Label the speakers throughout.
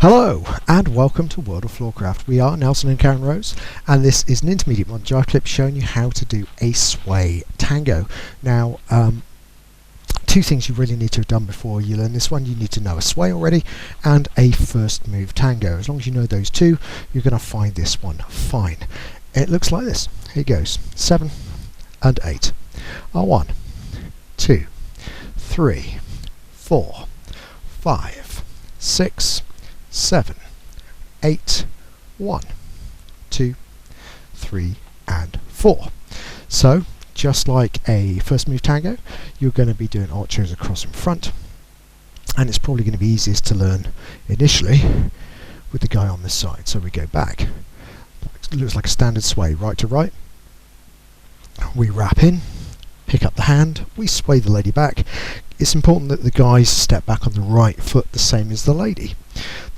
Speaker 1: Hello and welcome to World of Floorcraft. We are Nelson and Karen Rose, and this is an Intermediate Modern Jive Clip showing you how to do a Sway Tango. Now, two things you really need to have done before you learn this one. You need to know a sway already and a First Move Tango. As long as you know those two, you're going to find this one fine. It looks like this. Here it goes. 7 and 8 are 1, 2, 3, 4, 5, 6, 7, 8, 1, 2, 3 and 4. So just like a First Move Tango, you're going to be doing archos across in front, and it's probably going to be easiest to learn initially with the guy on this side. So we go back. It looks like a standard sway, right to right. We wrap in, pick up the hand, we sway the lady back. It's important that the guys step back on the right foot the same as the lady.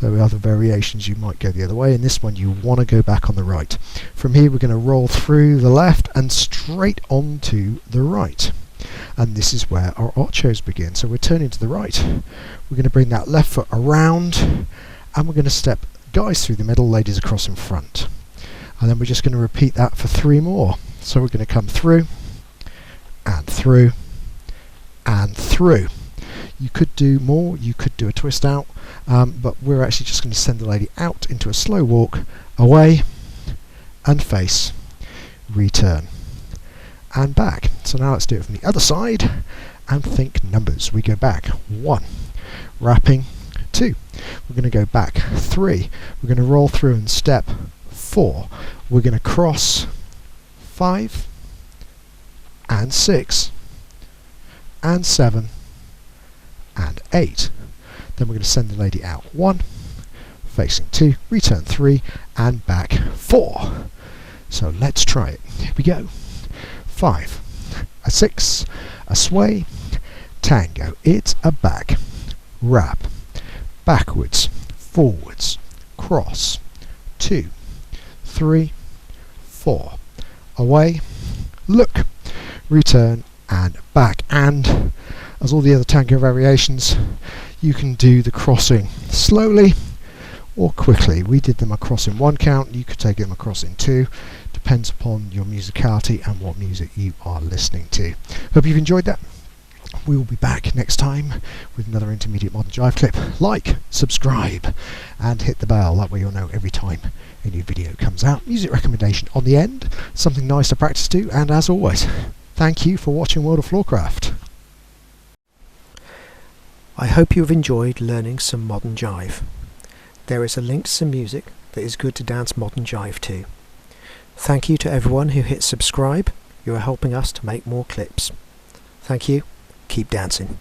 Speaker 1: There are other variations, you might go the other way. In this one you want to go back on the right. From here we're going to roll through the left and straight onto the right. And this is where our archos begin. So we're turning to the right. We're going to bring that left foot around and we're going to step guys through the middle, ladies across in front. And then we're just going to repeat that for 3 more. So we're going to come through and through and through. You could do more, you could do a twist out, but we're actually just going to send the lady out into a slow walk, away and face, return and back. So now let's do it from the other side and think numbers. We go back 1, wrapping 2, we're going to go back 3, we're going to roll through and step 4, we're going to cross 5 and 6 and 7 and 8. Then we're going to send the lady out 1, facing 2, return 3 and back 4. So let's try it. Here we go. 5, a 6, a sway, tango. It's a back, wrap, backwards, forwards, cross, 2, 3, 4, away, look, return and back. And as all the other tango variations, you can do the crossing slowly or quickly. We did them across in 1 count, you could take them across in 2. Depends upon your musicality and what music you are listening to. Hope you've enjoyed that. We will be back next time with another Intermediate Modern Jive Clip. Like, subscribe and hit the bell, that way you'll know every time a new video comes out. Music recommendation on the end, something nice to practice to, and as always, thank you for watching World of Floorcraft.
Speaker 2: I hope you have enjoyed learning some modern jive. There is a link to some music that is good to dance modern jive to. Thank you to everyone who hit subscribe. You are helping us to make more clips. Thank you. Keep dancing.